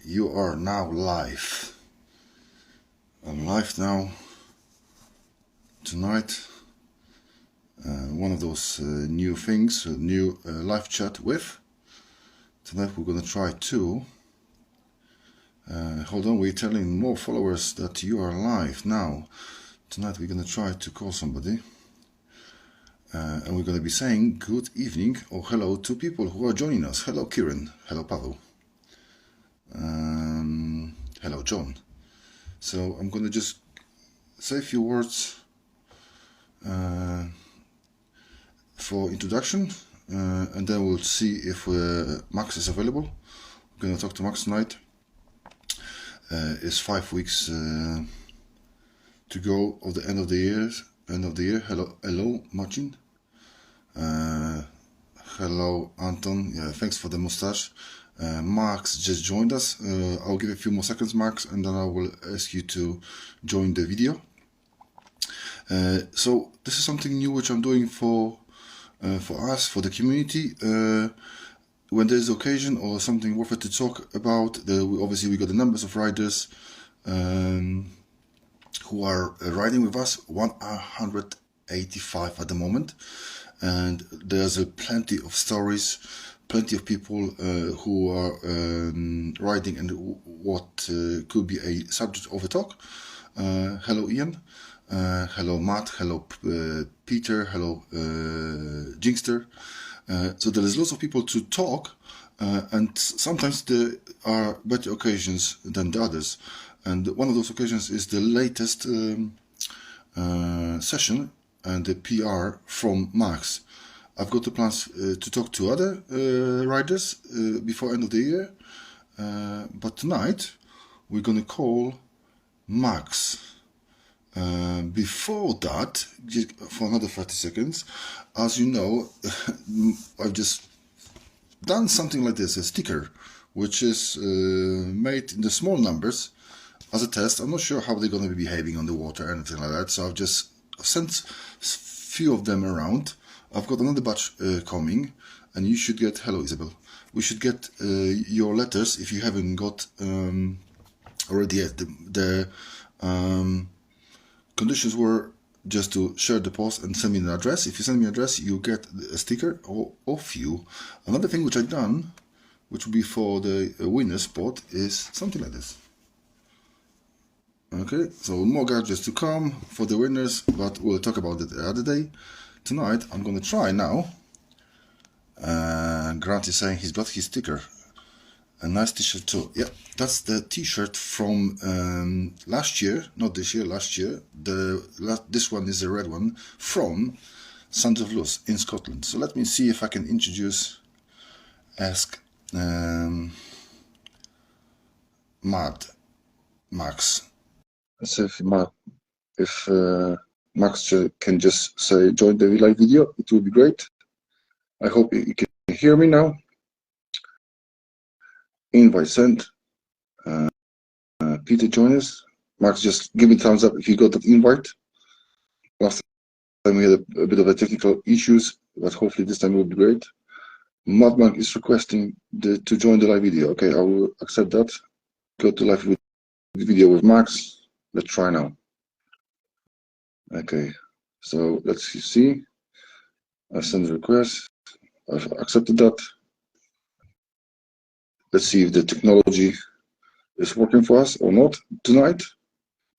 you are now live. I'm live now tonight. One of those new things, new live chat with. Tonight we're gonna try to. Hold on, we're telling more followers that you are live now. Tonight we're gonna try to call somebody. And we're going to be saying good evening or hello to people who are joining us. Hello Kieran, hello Pavel, hello John. So I'm going to just say a few words for introduction, and then we'll see if Max is available. We're going to talk to Max tonight. It's 5 weeks to go of the end of the year. Hello Martin. Hello Anton, yeah, thanks for the mustache. Max just joined us. I'll give a few more seconds, Max, and then I will ask you to join the video. So this is something new which I'm doing for us, for the community. When there's occasion or something worth it to talk about, obviously we got the numbers of riders who are riding with us, 185 at the moment. And there's plenty of stories, plenty of people who are riding and what could be a subject of a talk. Hello Ian, hello Matt, hello Peter, hello Jinxter. So there is lots of people to talk, and sometimes there are better occasions than the others. And one of those occasions is the latest session and the PR from Max. I've got the plans to talk to other riders before end of the year, but tonight we're gonna call Max. Before that, for another 30 seconds, as you know, I've just done something like this, a sticker, which is made in the small numbers as a test. I'm not sure how they're gonna be behaving on the water or anything like that, so I've just sent few of them around. I've got another batch coming, and you should get, hello Isabel, we should get your letters if you haven't got already yet. The conditions were just to share the post and send me an address. If you send me an address, you get a sticker or few. Another thing which I've done, which will be for the winner spot, is something like this. Okay, so more gadgets to come for the winners, but we'll talk about it the other day. Tonight, I'm going to try now. Grant is saying he's got his sticker. A nice t-shirt too. Yeah, that's the t-shirt from last year, not this year, last year. This one is the red one from Sons of Luz in Scotland. So let me see if I can ask Max. Let's see if Max can just say join the live video. It will be great. I hope you can hear me now. Invite sent. Peter join us. Max, just give me a thumbs up if you got that invite. Last time we had a bit of a technical issues, but hopefully this time it will be great. Madman is requesting to join the live video. Okay, I will accept that. Go to live video with Max. Let's try now. Okay, so let's see. I send a request. I've accepted that. Let's see if the technology is working for us or not tonight.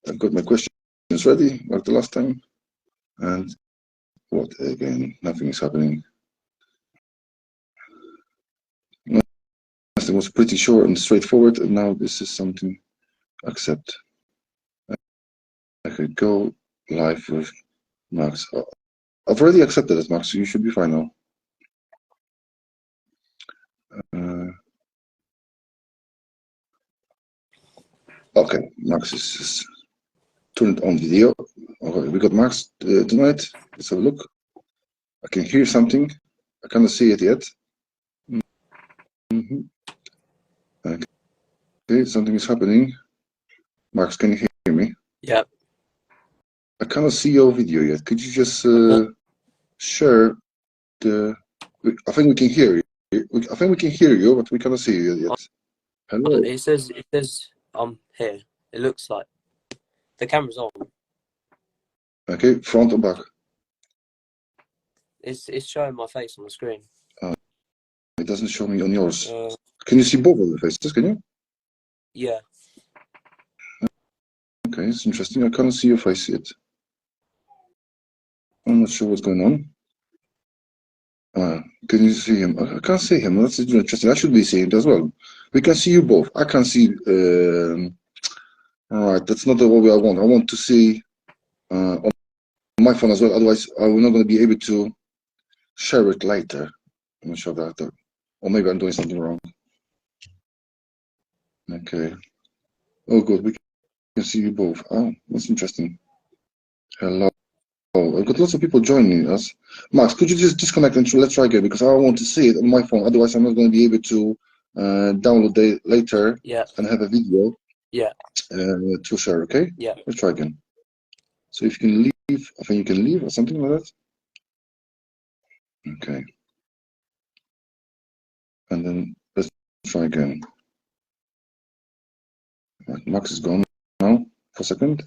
I've got my questions ready like the last time. And what again? Nothing is happening. It was pretty short and straightforward, and now this is something. Accept. Okay, go live with Max. I've already accepted it, Max, so you should be fine now. Okay, Max is turned on video. Okay, we got Max tonight. Let's have a look. I can hear something. I cannot see it yet. Okay, something is happening. Max, can you hear me? Yeah. I cannot see your video yet. Could you just share the? I think we can hear you. I think we can hear you, but we cannot see you yet. Hello. It says I'm here. It looks like the camera's on. Okay, front or back? It's showing my face on the screen. It doesn't show me on yours. Uh, Can you see both of the faces? Can you? yeah. Okay, it's interesting. I can't see your face yet. I'm not sure what's going on. Can you see him? I can't see him. That's interesting. I should be seeing it as well. We can see you both. I can see. All right, that's not the way I want. I want to see on my phone as well. Otherwise, I'm not going to be able to share it later. I'm not sure that, or maybe I'm doing something wrong. Okay. Oh, good. We can see you both. Oh, that's interesting. Hello. Oh, I've got lots of people joining us. Max, could you just disconnect and let's try again because I want to see it on my phone. Otherwise, I'm not going to be able to download it later Yeah. and have a video Yeah. to share. Okay? Yeah. Let's try again. So if you can leave, I think you can leave or something like that. Okay. And then let's try again. Right, Max is gone now for a second.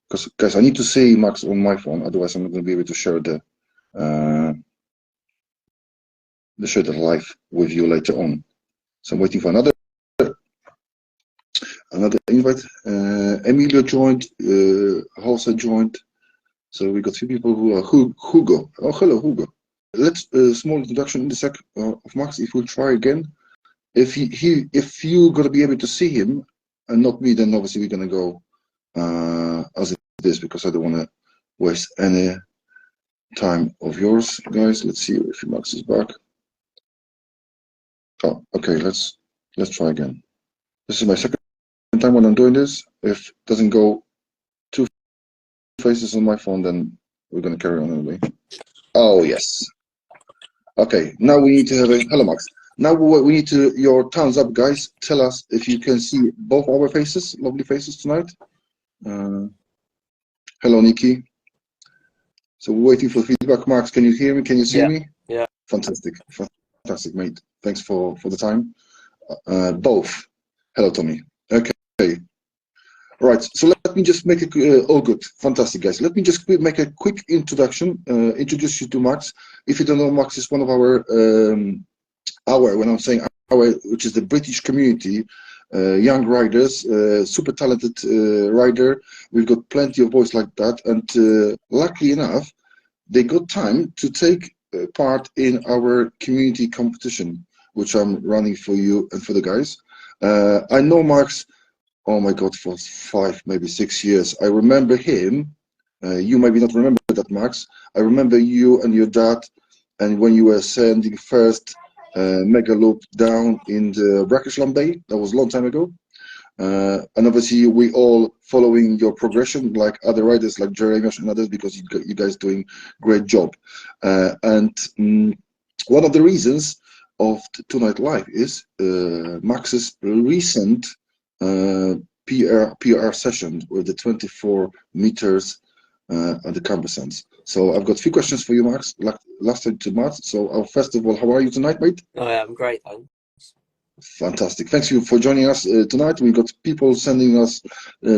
Because guys, I need to see Max on my phone. Otherwise, I'm not going to be able to share the live with you later on. So I'm waiting for another invite. Emilio joined, Halsa joined. So we got few people who are Hugo. Oh, hello, Hugo. Let's small introduction in the sec of Max. If we'll try again, if you're gonna be able to see him and not me, then obviously we're gonna go as it is because I don't want to waste any time of yours, guys. Let's see if Max is back. Oh, okay. Let's try again. This is my second time when I'm doing this. If it doesn't go two faces on my phone, then we're gonna carry on anyway. Oh yes. Okay. Now we need to have a hello, Max. Now we need to your thumbs up, guys. Tell us if you can see both our faces, lovely faces tonight. Hello, Nikki. So we're waiting for feedback. Max, can you hear me? Can you see me? Yeah. Fantastic, fantastic, mate. Thanks for the time. Both. Hello, Tommy. Okay. Right, so let me just make a oh good, fantastic guys. Let me just make a quick introduction, introduce you to Max. If you don't know, Max is one of our when I'm saying our, which is the British community, young riders, super talented rider. We've got plenty of boys like that, and luckily enough, they got time to take part in our community competition, which I'm running for you and for the guys. I know Max. Oh my God, for 5, maybe 6 years. I remember him. You maybe not remember that, Max. I remember you and your dad, and when you were sending first mega loop down in the Brackish Bay. That was a long time ago. And obviously, we all following your progression, like other riders, like Jeremy and others, because you guys doing great job. One of the reasons of Tonight Live is Max's recent PR session with the 24 meters at the Cumbersons. So I've got a few questions for you, Max. Last time to Matt. So first of all, how are you tonight, mate? Oh, yeah, I'm great, thanks. Fantastic. Thanks you for joining us tonight. We got people sending us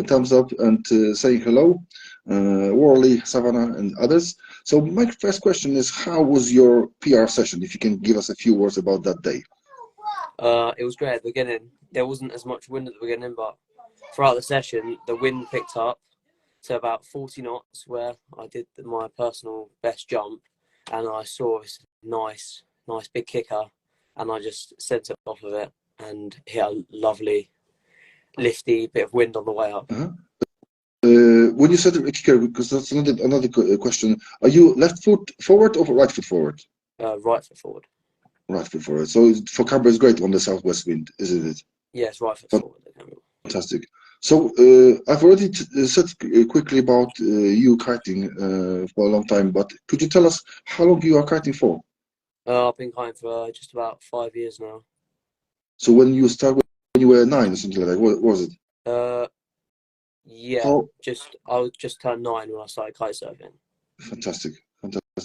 thumbs up and saying hello. Worley, Savannah, and others. So my first question is, how was your PR session? If you can give us a few words about that day. It was great at the beginning. There wasn't as much wind at the beginning, but throughout the session, the wind picked up to about 40 knots, where I did my personal best jump, and I saw this nice big kicker, and I just sent it off of it and hit a lovely lifty bit of wind on the way up. When you said a kicker, because that's another question, are you left foot forward or right foot forward? Right foot forward. Right foot forward. So for Canberra is great on the southwest wind, isn't it? Yes, right foot forward. Fantastic. So I've already said quickly about you kiting for a long time, but could you tell us how long you are kiting for? I've been kiting for just about 5 years now. So when you started, when you were 9 or something like that, what was it? Yeah, I was just turned 9 when I started kite surfing. Fantastic.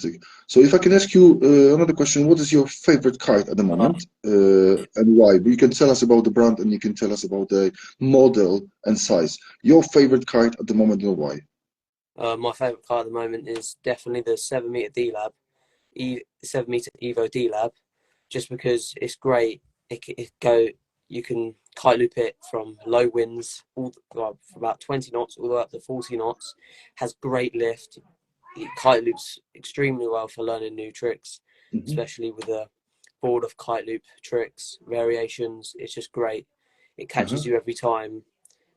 Fantastic. So if I can ask you another question, what is your favorite kite at the moment, and why? You can tell us about the brand and you can tell us about the model and size. Your favorite kite at the moment and why? My favourite car at the moment is definitely the 7 meter D Lab, 7 meter Evo D Lab, just because it's great. You can kite loop it from low winds, from about 20 knots all the way up to 40 knots. Has great lift. It kite loops extremely well for learning new tricks, Hmm. especially with a board of kite loop tricks, variations. It's just great. It Uh-huh. catches you every time,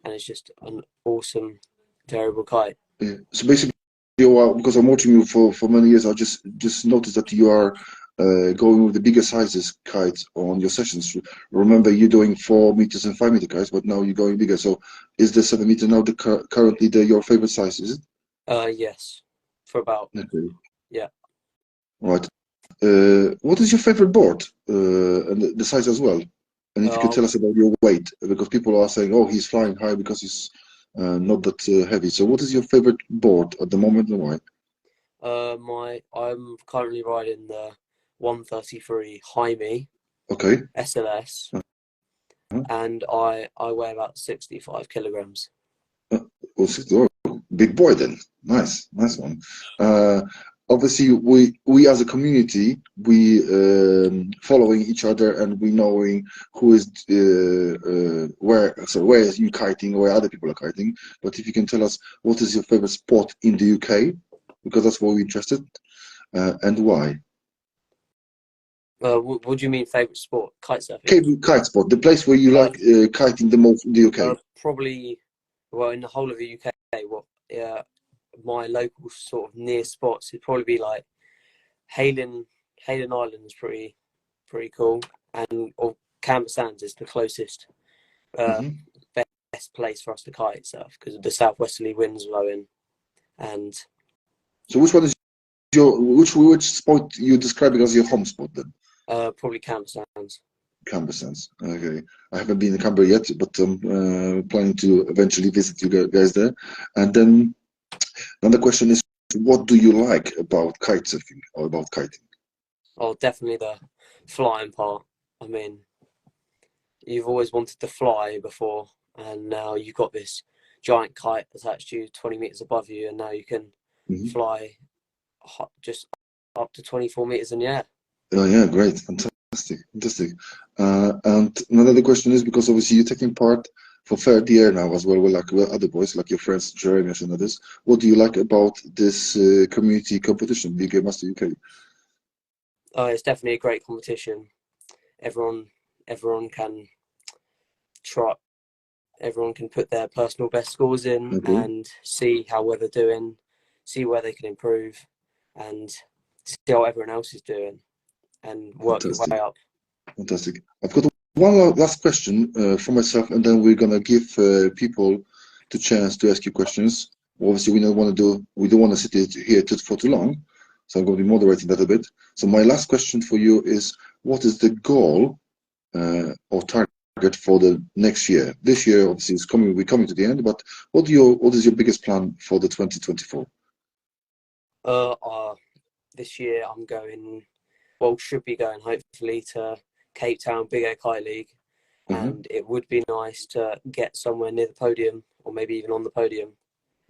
and it's just an awesome variable kite. Yeah. So basically, you are, because I'm watching you for many years, I just noticed that you are going with the bigger sizes kites on your sessions. Remember, you're doing 4 meters and 5 meter kites, but now you're going bigger. So is the 7 meter now currently your favorite size? Is it? Yes, for about, Okay. yeah. Right. What is your favorite board and the size as well? And if you could Uh, tell us about your weight, because people are saying, "Oh, he's flying high because he's not that heavy." So, what is your favorite board at the moment and why? I'm currently riding the 133 Jaime Okay. SLS, Uh-huh. and I weigh about 65 kilograms. Oh, big boy then. Nice, nice one. Uh, Obviously, we as a community, we following each other and we knowing who is where. So where is you kiting, where other people are kiting. But if you can tell us what is your favorite spot in the UK, because that's what we're interested, and why? What do you mean favorite sport? Kite surfing. Cable kite spot, the place where you Uh, like kiting the most in the UK. Probably, well, in the whole of the UK, what my local sort of near spots would probably be like Hayden. Hayden Island is pretty cool, and or Camber Sands is the closest uh, Hmm. best place for us to kite surf because of the southwesterly winds blowing, and So which one is your which spot you describing as your home spot then? probably Camber Sands. Canberra sense. Okay. I haven't been in Canberra yet, but I'm planning to eventually visit you guys there. And then another question is, what do you like about kite surfing or about kiting? Oh, definitely the flying part. I mean, you've always wanted to fly before, and now you've got this giant kite attached to you 20 meters above you, and now you can Hmm. fly just up to 24 meters in the air. Oh yeah, great, fantastic, fantastic. And another question is because obviously you're taking part for third year now as well, with other boys, like your friends Jeremy and others. What do you like about this community competition, BK Master UK? It's definitely a great competition. Everyone, everyone can try. Everyone can put their personal best scores in Okay, and see how well they're doing, see where they can improve, and see how everyone else is doing, and work your fantastic. way up. Fantastic. I've got one last question for myself, and then we're gonna give people the chance to ask you questions. Obviously, we don't want to sit here for too long, so I'm going to be moderating that a bit. So my last question for you is, what is the goal or target for the next year? This year, obviously, is coming. We're coming to the end, but what is your biggest plan for the 2024? Uh, uh, this year I'm going, well, should be going hopefully to Cape Town Big Air Kite League, Uh-huh. and it would be nice to get somewhere near the podium or maybe even on the podium,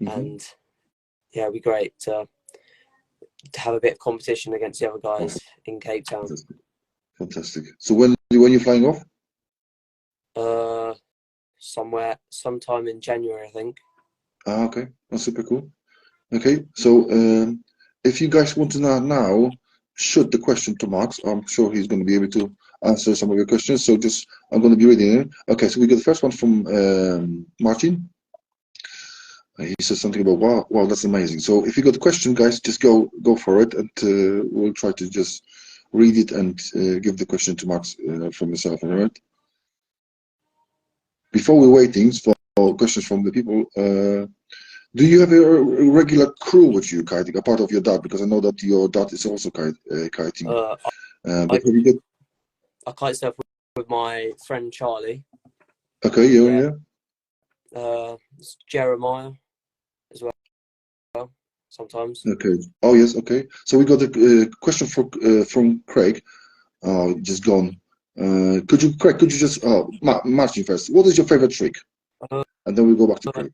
Mm-hmm. and yeah, it'd be great to have a bit of competition against the other Oh, guys in Cape Town. fantastic. Fantastic. So when you're flying off? Uh, sometime in January, I think. Ah, okay. That's super cool. Okay, so if you guys want to know now, shoot the question to Max. I'm sure he's going to be able to answer some of your questions. So just, I'm going to be reading it. Okay, so we got the first one from Martin. He says something about wow, wow, that's amazing. So if you got a question, guys, just go for it, and we'll try to just read it and give the question to Max from yourself. All right. Before we're waiting for questions from the people, do you have a regular crew with you kiting, a part of your dad? Because I know that your dad is also kiting. Uh, But I have you got? I kite surf with my friend Charlie. Okay, yeah, Yeah. yeah. Jeremiah as well. sometimes. Okay. Oh yes. Okay. So we got a question from Craig. Oh, just gone. Craig, could you just Martin first? What is your favorite trick? Uh, And then we go back to Craig.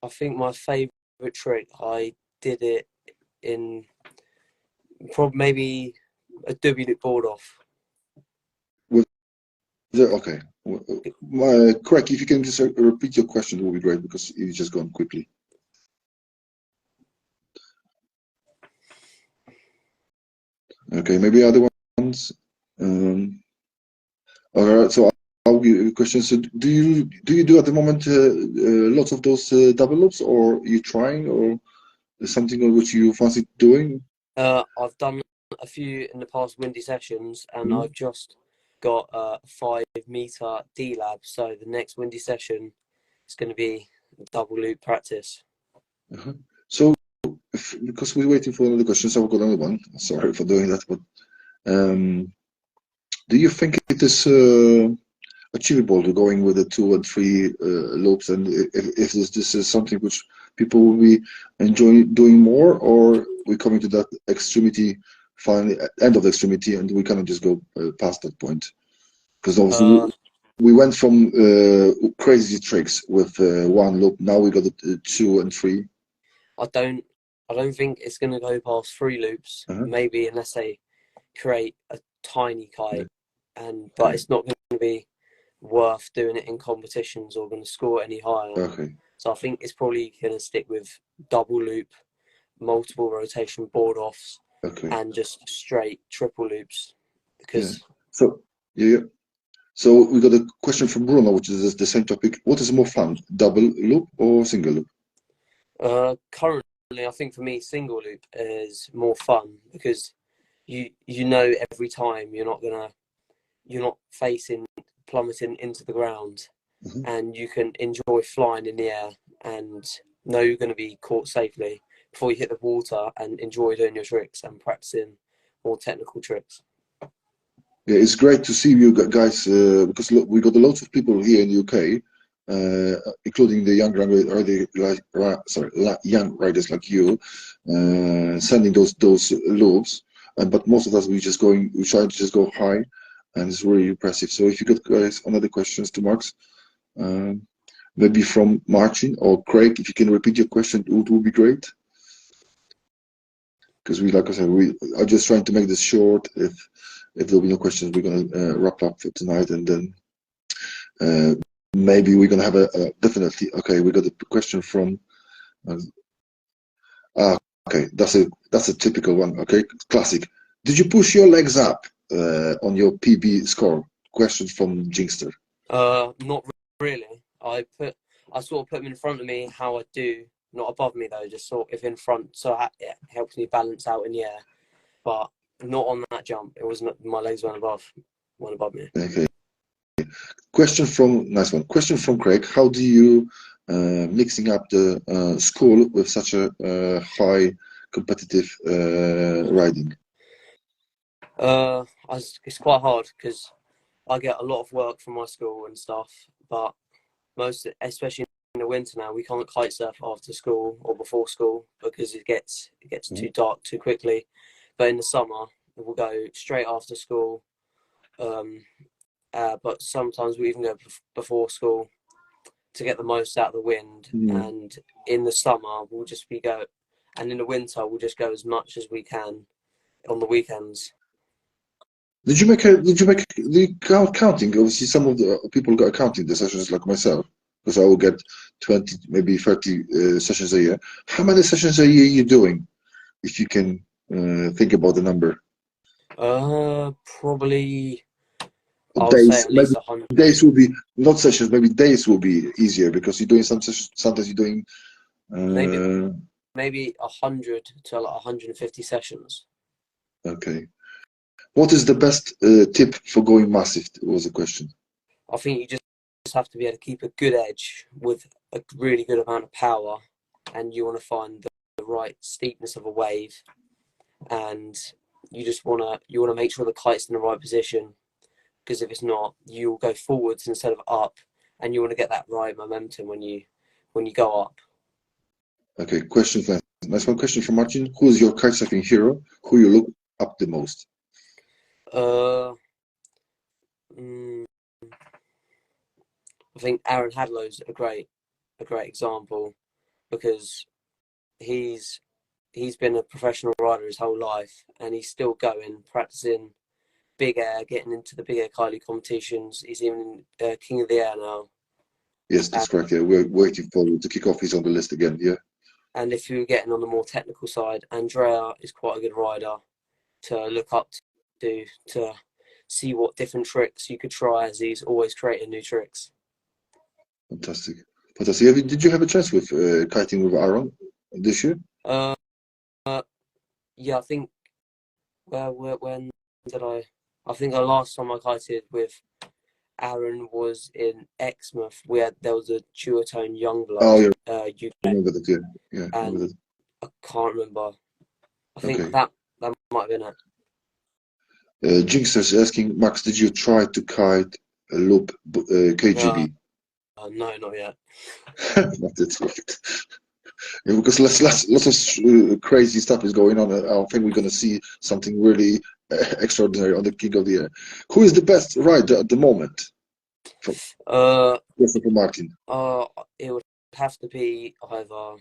I think my favourite trick, I did it in probably maybe a W loop board off. Okay. Craig, if you can just repeat your question, it will be great because it's just gone quickly. Okay, maybe other ones. All right, so I'll give you a question. So do at the moment lots of those double loops, or are you trying, or something on which you fancy doing? I've done a few in the past windy sessions, and Mhm. I've just got a 5 meter D lab. So the next windy session is going to be double loop practice. Uh-huh. So because we're waiting for another question, so I've got another one. Sorry for doing that, but do you think it is achievable to going with the 2 and 3 loops, and if this is something which people will be enjoying doing more, or we're coming to that extremity, finally end of the extremity, and we cannot just go past that point? Because obviously we went from crazy tricks with 1 loop, now we got the 2 and 3. I don't think it's going to go past 3 loops. Uh-huh. Maybe unless they create a tiny kite, Yeah. but it's not going to be worth doing it in competitions or going to score any higher. Okay. So I think it's probably going to stick with double loop, multiple rotation board offs, Okay. and just straight triple loops. Because So yeah. So we got a question from Bruno, which is the same topic. What is more fun, double loop or single loop? currently, I think for me, single loop is more fun because you know every time you're not facing plummeting into the ground, Mm-hmm. and you can enjoy flying in the air and know you're going to be caught safely before you hit the water, and enjoy doing your tricks and practicing more technical tricks. Yeah, it's great to see you guys because look, we got lots of people here in the UK, including the young young riders like you, sending those loops. But most of us we try to just go high, and it's really impressive. So if you got guys another questions to Max, maybe from Martin or Craig, if you can repeat your question, it would be great. Because like I said, we are just trying to make this short. If there'll be no questions, we're gonna wrap up for tonight, and then maybe we're gonna have a definitely. Okay, we got a question from. Okay, that's a typical one. Okay, classic. Did you push your legs up on your PB score? Question from Jinxter. Not really. I sort of put them in front of me how I do, not above me though, just sort of in front, so it helps me balance out in the air. But not on that jump. It wasn't, my legs went above me. Okay. Nice one. Question from Craig. How do you mixing up the school with such a high competitive riding? It's quite hard because I get a lot of work from my school and stuff, but especially in the winter now, we can't kite surf after school or before school because it gets too dark too quickly. But in the summer, we'll go straight after school. But sometimes we even go before school to get the most out of the wind. And in the summer, and in the winter, we'll just go as much as we can on the weekends. Did you make the counting? Obviously, some of the people got counting the sessions like myself, because I will get 20, maybe 30 sessions a year. How many sessions a year are you doing, if you can think about the number? Probably, I would say Days, at maybe least 100. days will be not sessions. Maybe days will be easier because you're doing some sessions. Sometimes you're doing Maybe 100 to like 150 sessions. okay. What is the best tip for going massive? Was the question. I think you just have to be able to keep a good edge with a really good amount of power, and you want to find the right steepness of a wave, and you want to make sure the kite's in the right position, because if it's not, you'll go forwards instead of up, and you want to get that right momentum when you go up. Okay, question for Nice one question from Martin. Who is your kitesurfing hero? Who you look up the most? Mm, I think Aaron Hadlow's a great example because he's been a professional rider his whole life and he's still going, practicing big air, getting into the big air Kylie competitions. He's even King of the Air now. Yes, that's correct. Yeah, we're waiting for him to kick off. He's on the list again. Yeah. And if you're getting on the more technical side, Andrea is quite a good rider to look up to see what different tricks you could try, as he's always creating new tricks. Fantastic. Fantastic. Did you have a chance with kiting with Aaron this year? Uh, yeah, I think when did I? I think the last time I kited with Aaron was in Exmouth. There was a duotone Youngblood. Oh, yeah. UK, I remember that. Yeah, yeah. I remember and that. I can't remember. I think Okay. that might have been it. Jinxer is asking, Max, did you try to kite a loop KGB? No, not yet. That's right. Yeah, because lots of crazy stuff is going on. I think we're going to see something really extraordinary on the King of the Air. Who is the best rider at the moment? Christopher Martin. It would have to be either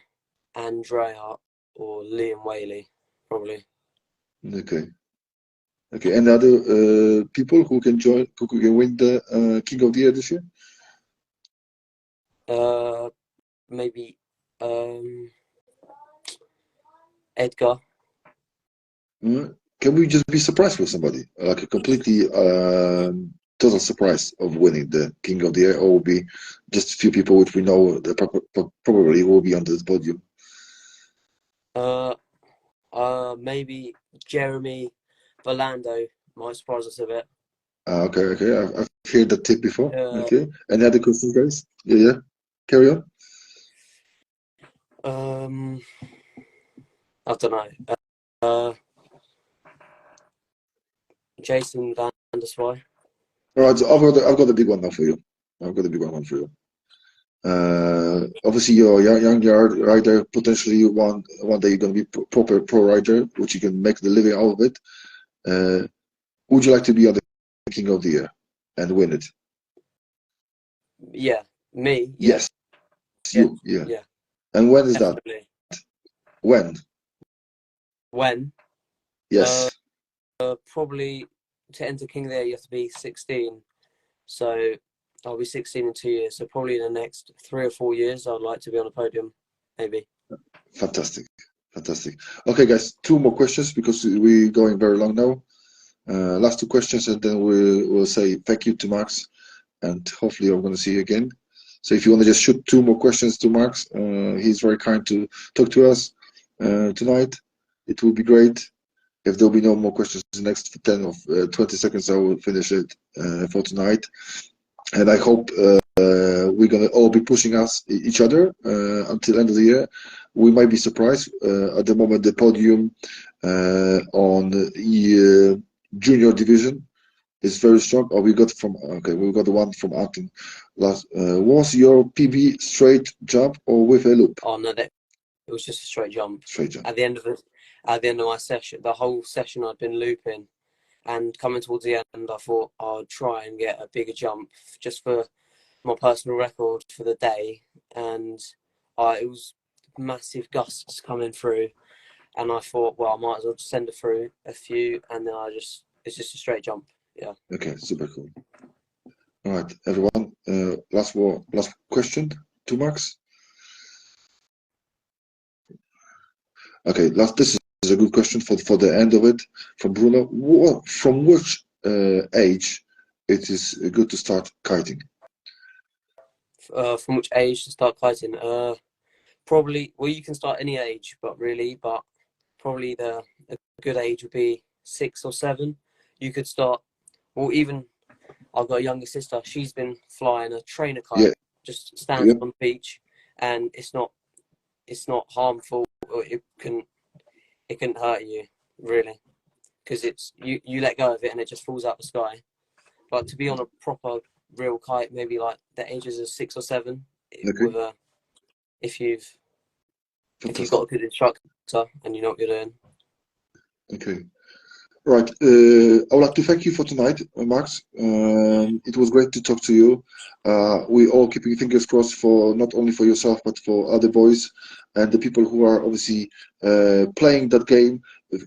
Andrea or Liam Whaley, probably. Okay. Okay. And other people who can join, who can win the King of the Air this year? Maybe Edgar. Can we just be surprised with somebody? Like a completely total surprise of winning the King of the Air, or will be just a few people which we know that probably will be on this podium? Maybe Jeremy Volando might surprise us a bit. Okay, okay. I've heard that tip before. Uh, Okay. Any other questions, guys? Yeah, yeah. Carry on. I don't know. Jason Van der Swy. All right, so I've got a big one now for you. I've got a big one for you. Obviously, you're a young yard rider. Potentially, one day you're going to be proper pro rider, which you can make the living out of it. Would you like to be on the King of the Year and win it? Yeah, me. Yeah. Yes, you. Yeah. Yeah. And when is Definitely. that? When? When? Yes. Probably to enter King of the Air, you have to be 16. So I'll be 16 in 2 years. So probably in the next 3 or 4 years, I'd like to be on a podium, maybe. Fantastic. Fantastic. Okay, guys, 2 more questions because we're going very long now. Last 2 questions, and then we'll say thank you to Max, and hopefully I'm going to see you again. So if you want to just shoot 2 more questions to Max, he's very kind to talk to us tonight. It will be great. If there'll be no more questions in the next 10 or 20 seconds, I will finish it for tonight. And I hope we're going to all be pushing each other until the end of the year. We might be surprised. At the moment, the podium on the junior division is very strong. Oh, we got the one from Anton. Was your PB straight jump or with a loop? Oh no, it was just a straight jump. Straight jump. At the end of my session, the whole session I'd been looping, and coming towards the end, I thought I'd try and get a bigger jump just for my personal record for the day. And it was massive gusts coming through, and I thought, well, I might as well just send it through a few, and then it's just a straight jump. Yeah. Okay, super cool. All right, everyone. Last question to Max. Okay, this is a good question for the end of it from Bruno. From which age it is good to start kiting? From which age to start kiting? Probably. Well, you can start any age, but probably a good age would be 6 or 7. You could start. Well, even I've got a younger sister. She's been flying a trainer kite, Yeah. just stands on the beach, and it's not harmful. Or it can hurt you really, because it's you let go of it and it just falls out the sky. But to be on a proper real kite, maybe like the ages of 6 or 7, Okay. if you've if you've got a good instructor and you know what you're doing. Okay. Right. I would like to thank you for tonight, Max. It was great to talk to you. We all keeping fingers crossed for not only for yourself but for other boys and the people who are obviously playing that game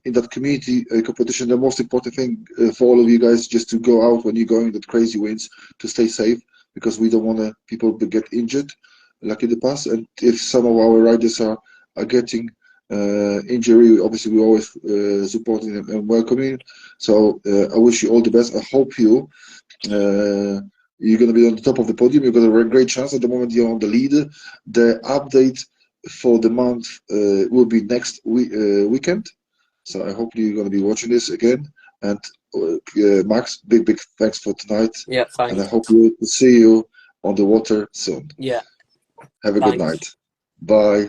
in that community competition. The most important thing for all of you guys just to go out when you're going that crazy winds to stay safe, because we don't want people to get injured like in the past. And if some of our riders are getting injury, obviously we always supporting them and welcoming. So I wish you all the best. I hope you're going to be on the top of the podium. You've got a great chance at the moment. You're on the lead. The update for the month will be next weekend. So I hope you're going to be watching this again. And Max, big thanks for tonight. Yeah, thanks. And I hope to see you on the water soon. Yeah. Have a good night. Bye.